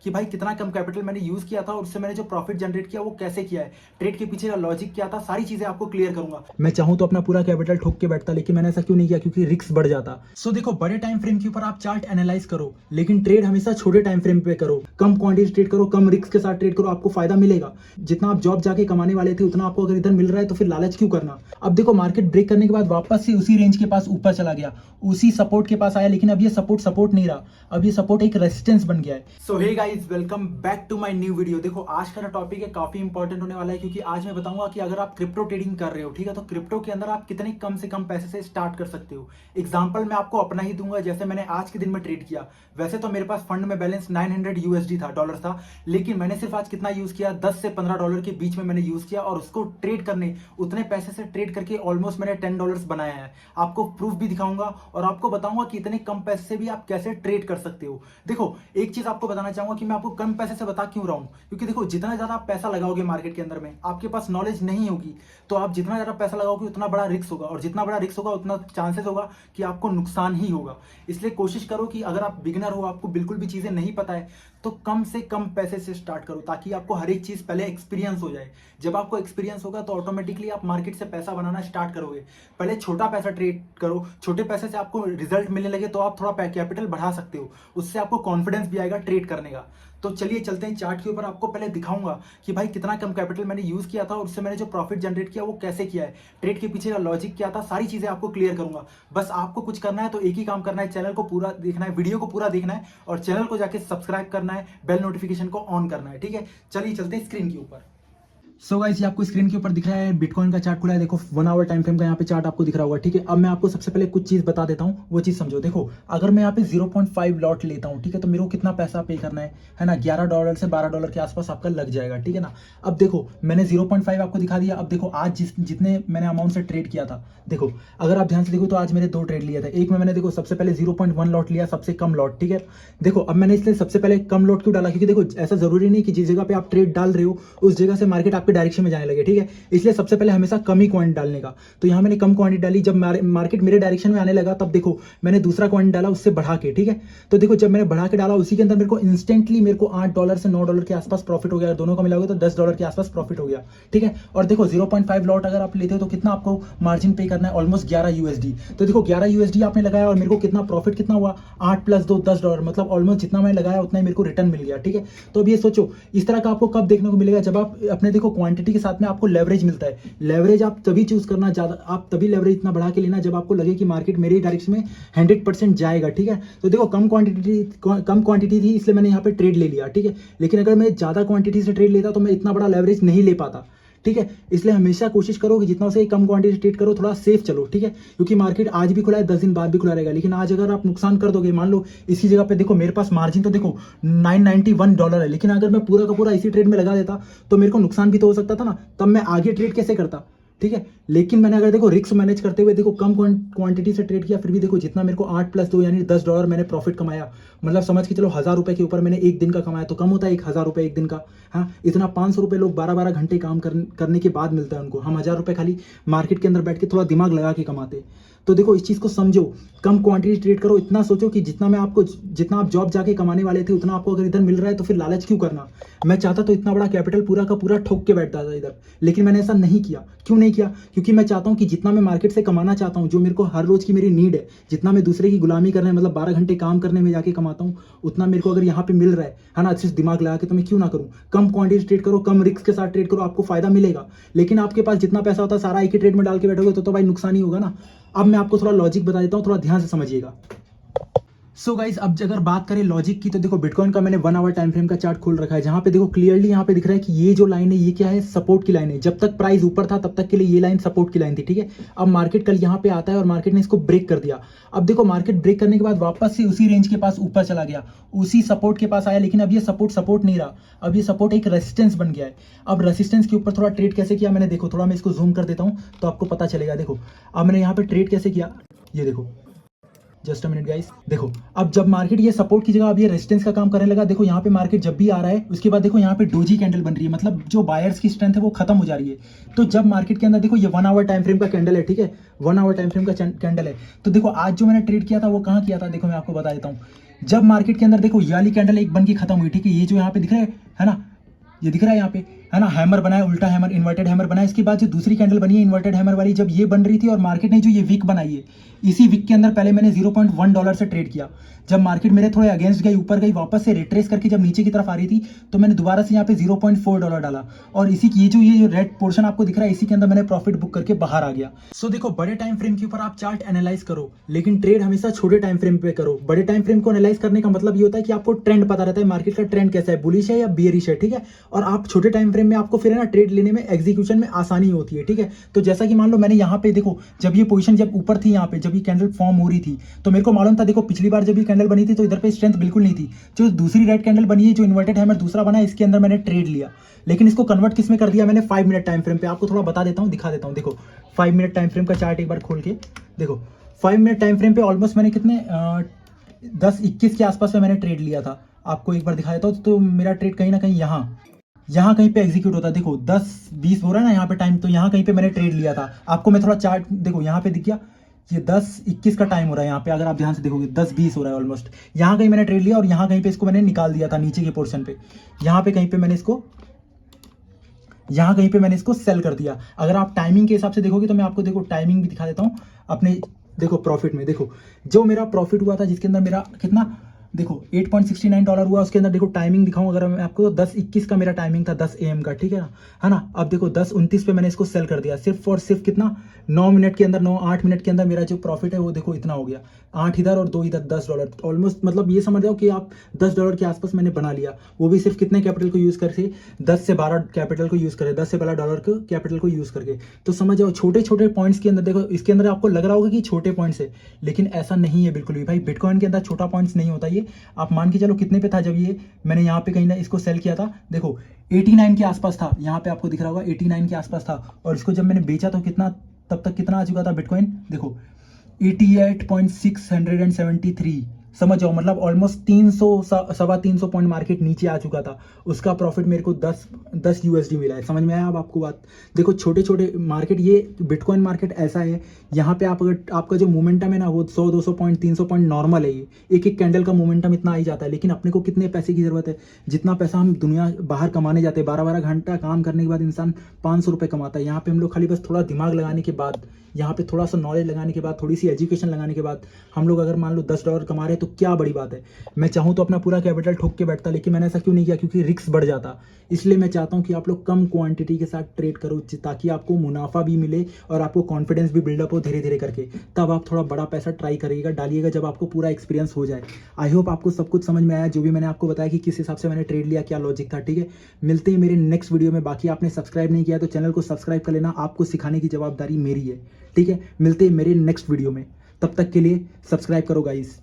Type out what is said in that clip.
कि भाई कितना कम कैपिटल मैंने यूज किया था और उससे मैंने जो प्रॉफिट जनरेट किया वो कैसे किया है, ट्रेड के पीछे का लॉजिक क्या था, सारी चीजें आपको क्लियर करूंगा। मैं चाहूं तो अपना पूरा कैपिटल ठोक के बैठता, लेकिन मैंने ऐसा क्यों नहीं किया, क्योंकि रिस्क बढ़ जाता। सो देखो, बड़े टाइम फ्रेम के ऊपर आप चार्ट एनालाइज करो, लेकिन ट्रेड हमेशा छोटे टाइम फ्रेम पे करो, कम क्वांटिटी ट्रेड करो, कम रिस्क के साथ ट्रेड करो, आपको फायदा मिलेगा। जितना आप जॉब जाके कमाने वाले थे उतना आपको अगर इधर मिल रहा है तो फिर लालच क्यों करना। अब देखो, मार्केट ब्रेक करने के बाद वापस से उसी रेंज के पास ऊपर चला गया, उसी सपोर्ट के पास आया, लेकिन अब ये सपोर्ट नहीं रहा, अब ये सपोर्ट एक रेजिस्टेंस बन गया है। So hey guys, welcome back to my new video. देखो, आज का टॉपिक है काफी इंपॉर्टेंट होने वाला है, क्योंकि आज मैं बताऊंगा कि अगर आप क्रिप्टो ट्रेडिंग कर रहे हो, ठीक है, तो क्रिप्टो के अंदर आप कितने कम से कम पैसे से स्टार्ट कर सकते हो। एग्जांपल मैं आपको अपना ही दूंगा, जैसे मैंने आज के दिन में ट्रेड किया। वैसे तो मेरे पास फंड में बैलेंस 900 यूएसडी था, डॉलर था, लेकिन मैंने सिर्फ आज कितना यूज किया, 10 से 15 डॉलर के बीच में मैंने यूज किया, और उसको ट्रेड करने उतने पैसे से ट्रेड करके ऑलमोस्ट मैंने $10 बनाया है। आपको प्रूफ भी दिखाऊंगा और आपको बताऊंगा कि इतने कम पैसे से भी आप कैसे ट्रेड कर सकते हो। देखो, एक चीज आपको बताना चाहूंगा कि मैं आपको कम पैसे से बता क्यों रहा हूं, क्योंकि देखो, जितना ज्यादा आप पैसा लगाओगे मार्केट के अंदर में, आपके पास नॉलेज नहीं होगी, तो आप जितना ज्यादा पैसा लगाओगे उतना बड़ा रिस्क होगा, और जितना बड़ा रिस्क होगा उतना चांसेस होगा कि आपको नुकसान ही होगा। इसलिए कोशिश करो कि अगर आप बिगिनर हो, आपको बिल्कुल भी चीजें नहीं पता है, तो कम से कम पैसे से स्टार्ट करो, ताकि आपको हर एक चीज पहले एक्सपीरियंस हो जाए। जब आपको एक्सपीरियंस होगा तो ऑटोमेटिकली आप मार्केट से पैसा बनाना स्टार्ट करोगे। पहले छोटा पैसा ट्रेड करो, छोटे पैसे से आपको रिजल्ट मिलने लगे तो आप थोड़ा कैपिटल बढ़ा सकते हो, उससे आपको कॉन्फिडेंस भी आएगा ट्रेड करने का। तो चलिए चलते हैं चार्ट के ऊपर। आपको पहले दिखाऊंगा कि भाई कितना कम कैपिटल मैंने यूज किया था और उससे मैंने जो प्रॉफिट जनरेट किया वो कैसे किया है, ट्रेड के पीछे का लॉजिक क्या था, सारी चीजें आपको क्लियर करूंगा। बस आपको कुछ करना है तो एक ही काम करना है, चैनल को पूरा देखना है, वीडियो को पूरा देखना है, और चैनल को जाके सब्सक्राइब करना है, बेल नोटिफिकेशन को ऑन करना है, ठीक है। चलिए चलते हैं स्क्रीन के ऊपर। सो गाइस, ये आपको स्क्रीन के ऊपर दिख रहा है, बिटकॉइन का चार्ट खुला है। देखो, 1 आवर टाइम फ्रेम का यहाँ पे चार्ट आपको दिख रहा होगा, ठीक है। अब मैं आपको सबसे पहले कुछ चीज बता देता हूँ, वो चीज समझो। देखो, अगर मैं यहाँ पे 0.5 लॉट लेता हूँ, ठीक है, तो मेरे को कितना पैसा पे करना है ना, $11 से $12 के आसपास आपका लग जाएगा, ठीक है ना। अब देखो, मैंने 0.5 आपको दिखा दिया। अब देखो, आज जितने मैंने अमाउंट से ट्रेड किया था, देखो, अगर आप ध्यान से देखो तो आज मेरे 2 ट्रेड लिया था। एक में मैंने देखो सबसे पहले 0.1 लॉट लिया, सबसे कम लॉट, ठीक है। देखो, अब मैंने इसलिए सबसे पहले कम लॉट क्यों डाला, क्योंकि देखो, ऐसा जरूरी नहीं कि जिस जगह पे आप ट्रेड डाल रहे हो उस जगह से मार्केट आपके डायरेक्शन में जाने लगे, ठीक है। इसलिए सबसे पहले हमेशा कम ही क्वांटिटी डालने का। तो यहाँ मैंने कम क्वांटिटी डाली, जब मार्केट मेरे डायरेक्शन में आने लगा तब देखो मैंने दूसरा क्वांटिटी डाला उससे बढ़ा के, ठीक है। तो देखो, जब मैंने बढ़ा के डाला उसी के अंदर मेरे को इंस्टेंटली मेरे को $8 से $9 के आसपास प्रॉफिट हो गया, दोनों का मिलाओगे तो $10 के आसपास प्रॉफिट हो गया, ठीक है। और देखो, 0.5 लॉट अगर आप लेते हो तो कितना आपको मार्जिन पे करना है, ऑलमोस्ट 11 यूएसडी। तो देखो, 11 यूएसडी आपने लगाया और मेरे को कितना प्रॉफिट कितना हुआ, 8 + 2 $10, मतलब ऑलमोस्ट जितना मैं लगाया उतना ही मेरे को रिटर्न मिल गया, ठीक है। तो अब ये सोचो, इस तरह का आपको कब देखने को मिलेगा, जब आप अपने देखो क्वांटिटी के साथ में आपको लेवरेज मिलता है। लेवरेज आप तभी चूज करना, ज्यादा आप तभी लेवरेज इतना बढ़ा के लेना जब आपको लगे कि मार्केट मेरे डायरेक्शन में 100% जाएगा, ठीक है। तो देखो, कम क्वांटिटी थी इसलिए मैंने यहाँ पे ट्रेड ले लिया, ठीक है। लेकिन अगर मैं ज्यादा क्वांटिटी से ट्रेड लेता तो मैं इतना बड़ा लेवरेज नहीं ले पाता, ठीक है। इसलिए हमेशा कोशिश करो कि जितना से कम क्वांटिटी ट्रेड करो, थोड़ा सेफ चलो, ठीक है। क्योंकि मार्केट आज भी खुला है, 10 दिन बाद भी खुला रहेगा, लेकिन आज अगर आप नुकसान कर दोगे, मान लो इसी जगह पे देखो मेरे पास मार्जिन तो देखो $991 है, लेकिन अगर मैं पूरा का पूरा इसी ट्रेड में लगा देता तो मेरे को नुकसान भी तो हो सकता था ना, तब मैं आगे ट्रेड कैसे करता, ठीक है। लेकिन मैंने अगर देखो रिस्क मैनेज करते हुए देखो कम क्वांटिटी से ट्रेड किया, फिर भी देखो जितना मेरे को 8 + 2 यानी $10 मैंने प्रॉफिट कमाया, मतलब समझ के चलो ₹1000 के ऊपर मैंने एक दिन का कमाया, तो कम होता है ₹1000 एक दिन का। हाँ, इतना ₹500 लोग 12-12 घंटे काम करने के बाद मिलता है उनको, हम ₹1000 खाली मार्केट के अंदर बैठ के थोड़ा दिमाग लगा के कमाते। तो देखो, इस चीज को समझो, कम क्वांटिटी ट्रेड करो, इतना सोचो कि जितना आप जॉब जाके कमाने वाले थे उतना आपको अगर इधर मिल रहा है तो फिर लालच क्यों करना। मैं चाहता तो इतना बड़ा कैपिटल पूरा का पूरा ठोक के बैठता था इधर, लेकिन मैंने ऐसा नहीं किया। क्यों नहीं किया, क्योंकि मैं चाहता हूं कि जितना मैं मार्केट से कमाना चाहता हूं, जो मेरे को हर रोज की मेरी नीड है, जितना मैं दूसरे की गुलामी करने मतलब 12 घंटे काम करने में जाके कमाता हूं, उतना मेरे को अगर यहाँ पे मिल रहा है ना, अच्छे से दिमाग लगा के, तो मैं क्यों ना करूं। कम क्वांटिटी ट्रेड करो, कम रिस्क के साथ ट्रेड करो, आपको फायदा मिलेगा। लेकिन आपके पास जितना पैसा होता है सारा एक ही ट्रेड में डाल के बैठोगे तो भाई नुकसान ही होगा ना। अब मैं आपको थोड़ा लॉजिक बता देता हूं, थोड़ा ध्यान से समझिएगा। सो गाइस, अब अगर बात करें लॉजिक की, तो देखो बिटकॉइन का मैंने 1 आवर टाइम फ्रेम का चार्ट खोल रखा है, जहां पे देखो क्लियरली यहाँ पे दिख रहा है कि ये जो लाइन है ये क्या है, सपोर्ट की लाइन है। जब तक प्राइस ऊपर था तब तक के लिए ये लाइन सपोर्ट की लाइन थी, ठीक है। अब मार्केट कल यहाँ पे आता है और मार्केट ने इसको ब्रेक कर दिया। अब देखो, मार्केट ब्रेक करने के बाद वापस से उसी रेंज के पास ऊपर चला गया, उसी सपोर्ट के पास आया, लेकिन अब ये सपोर्ट नहीं रहा, अब ये सपोर्ट एक रेजिस्टेंस बन गया है। अब रेजिस्टेंस के ऊपर थोड़ा ट्रेड कैसे किया मैंने, देखो थोड़ा मैं इसको जूम कर देता हूँ तो आपको पता चलेगा। देखो, अब मैंने यहाँ पे ट्रेड कैसे किया, ये देखो, जस्ट अ मिनट गाइस। देखो, अब जब मार्केट ये सपोर्ट की जगह अब ये रेजिस्टेंस का काम करने लगा, देखो यहाँ पे मार्केट जब भी आ रहा है उसके बाद देखो यहाँ पे डोजी कैंडल बन रही है, मतलब जो बायर्स की स्ट्रेंथ है वो खत्म हो जा रही है। तो जब मार्केट के अंदर देखो ये 1 आवर टाइम फ्रेम का कैंडल है, ठीक है, 1 आवर टाइम फ्रेम का कैंडल है। तो देखो, आज जो मैंने ट्रेड किया था वो कहाँ किया था, देखो मैं आपको बता देता हूँ। जब मार्केट के अंदर देखो ये वाली कैंडल एक बन के खत्म हुई, ठीक है, ये जो यहाँ पे दिख रहा है ना, ये दिख रहा है यहाँ पे, है ना, हैमर बना है, उल्टा हैमर, इन्वर्टेड हैमर बना है। इसके बाद जो दूसरी कैंडल बनी है इन्वर्टेड हैमर वाली, जब ये बन रही थी और मार्केट ने जो ये विक बनाई है, इसी विक के अंदर पहले मैंने $0.1 से ट्रेड किया। जब मार्केट मेरे थोड़े अगेंस्ट गई, ऊपर गई, वापस से रिट्रेस करके जब नीचे की तरफ आ रही थी, तो मैंने दोबारा से यहाँ पे $0.4 डाला, और इसी की ये जो रेड पोर्शन आपको दिख रहा है, इसी के अंदर मैंने प्रॉफिट बुक करके बाहर आ गया। सो देखो, बड़े टाइम फ्रेम के ऊपर आप चार्ट एनालाइज करो, लेकिन ट्रेड हमेशा छोटे टाइम फ्रेम पे करो। बड़े टाइम फ्रेम को एनालाइज करने का मतलब ये होता है कि आपको ट्रेंड पता रहता है, मार्केट का ट्रेंड कैसा है, बुलिश है या बेयरिश है, ठीक है, और आप छोटे टाइम फ्रेम में आपको फिर है ना ट्रेड लेने में, एग्जीक्यूशन में आसानी होती है, ठीक है। तो जैसा कि मान लो मैंने यहाँ पे देखो, जब ये पोजीशन जब ऊपर थी, यहाँ पे जब ये कैंडल फॉर्म हो रही थी, तो मेरे को मालूम था, देखो पिछली बार जब ये कैंडल बनी थी तो इधर पे स्ट्रेंथ बिल्कुल नहीं थी। जो दूसरी रेड कैंडल बनी है, जो इन्वर्टेड हैमर दूसरा बना है, इसके अंदर मैंने ट्रेड लिया, लेकिन इसको कन्वर्ट किस में कर दिया मैंने, 5 मिनट टाइम फ्रेम पे। आपको थोड़ा बता देता हूँ, दिखा देता हूँ। देखो 5 मिनट टाइम फ्रेम का चार्ट एक बार खोल के देखो, 5 मिनट टाइम फ्रेम पे ऑलमोस्ट मैंने कितने 10-21 के आसपास में मैंने ट्रेड लिया था। आपको एक बार दिखा देता हूँ। तो मेरा ट्रेड कहीं ना कहीं यहाँ कहीं पे एग्जीक्यूट होता है। देखो 10-20 हो रहा है ना यहाँ पे टाइम, तो यहाँ कहीं पे मैंने ट्रेड लिया था। आपको मैं थोड़ा चार्ट देखो, यहाँ पे दिख गया, ये 10-21 का टाइम हो रहा है यहाँ पे, अगर आप ध्यान से देखोगे 10-20 हो रहा है ऑलमोस्ट। यहाँ कहीं मैंने ट्रेड लिया और यहाँ कहीं पे इसको मैंने निकाल दिया था नीचे के पोर्शन पे। यहाँ पे कहीं पे मैंने इसको सेल कर दिया। अगर आप टाइमिंग के हिसाब से देखोगे तो मैं आपको देखो टाइमिंग भी दिखा देता हूँ अपने। देखो प्रॉफिट में देखो, जो मेरा प्रॉफिट हुआ था, जिसके अंदर मेरा कितना देखो $8.69 हुआ, उसके अंदर देखो टाइमिंग दिखाऊं अगर मैं आपको, तो 10:21 का मेरा टाइमिंग था, 10 AM का, ठीक है ना। अब देखो 10:29 पे मैंने इसको सेल कर दिया, सिर्फ और सिर्फ कितना 9 मिनट के अंदर, 9-8 मिनट के अंदर मेरा जो प्रॉफिट है वो देखो इतना हो गया, 8 इधर और 2 इधर, $10 ऑलमोस्ट। मतलब ये समझ जाओ कि आप $10 के आसपास मैंने बना लिया। वो भी सिर्फ कितने कैपिटल को यूज करके, 10 से 12 कैपिटल को यूज करके, 10 से 12 डॉलर को कैपिटल को यूज करके। तो समझ जाओ छोटे छोटे पॉइंट्स के अंदर देखो, इसके अंदर आपको लग रहा होगा कि छोटे पॉइंट्स है, लेकिन ऐसा नहीं है बिल्कुल भी भाई। बिटकॉइन के अंदर छोटा पॉइंट्स नहीं होता ये। आप मान के चलो कितने पे था जब ये मैंने यहाँ पे कहीं ना इसको सेल किया था, देखो 89 के आसपास था, यहाँ पे आपको दिख रहा होगा 89 के आसपास था। और इसको जब मैंने बेचा तो कितना, तब तक कितना आ चुका था बिटकॉइन, देखो 88.673। समझ जाओ, मतलब ऑलमोस्ट 300-325 पॉइंट मार्केट नीचे आ चुका था। उसका प्रॉफिट मेरे को 10 USD मिला है। समझ में आया अब आपको बात। देखो छोटे छोटे मार्केट, ये बिटकॉइन मार्केट ऐसा है, यहाँ पे आप अगर आपका जो मोमेंटम है ना, वो 100-200 पॉइंट 300 पॉइंट नॉर्मल है। ये एक एक कैंडल का मोमेंटम इतना आ ही जाता है। लेकिन अपने को कितने पैसे की जरूरत है, जितना पैसा हम दुनिया बाहर कमाने जाते हैं, 12-12 घंटा काम करने के बाद इंसान 500 रुपये कमाता है। यहाँ पे हम लोग खाली बस थोड़ा दिमाग लगाने के बाद, यहाँ पे थोड़ा सा नॉलेज लगाने के बाद, थोड़ी सी एजुकेशन लगाने के बाद हम लोग अगर मान लो $10 कमा रहे हैं तो क्या बड़ी बात है। मैं चाहूँ तो अपना पूरा कैपिटल ठोक के बैठता, लेकिन मैंने ऐसा क्यों नहीं किया, क्योंकि रिस्क बढ़ जाता। इसलिए मैं चाहता हूँ कि आप लोग कम क्वांटिटी के साथ ट्रेड करो, ताकि आपको मुनाफा भी मिले और आपको कॉन्फिडेंस भी बिल्डअप हो धीरे धीरे करके। तब आप थोड़ा बड़ा पैसा ट्राई करिएगा, डालिएगा, जब आपको पूरा एक्सपीरियंस हो जाए। आई होप आपको सब कुछ समझ में आया, जो भी मैंने आपको बताया कि किस हिसाब से मैंने ट्रेड लिया, क्या लॉजिक था, ठीक है। मिलते हैं मेरे नेक्स्ट वीडियो में। बाकी आपने सब्सक्राइब नहीं किया तो चैनल को सब्सक्राइब कर लेना, आपको सिखाने की जवाबदारी मेरी है, ठीक है। मिलते हैं मेरे नेक्स्ट वीडियो में, तब तक के लिए सब्सक्राइब करो गाइस।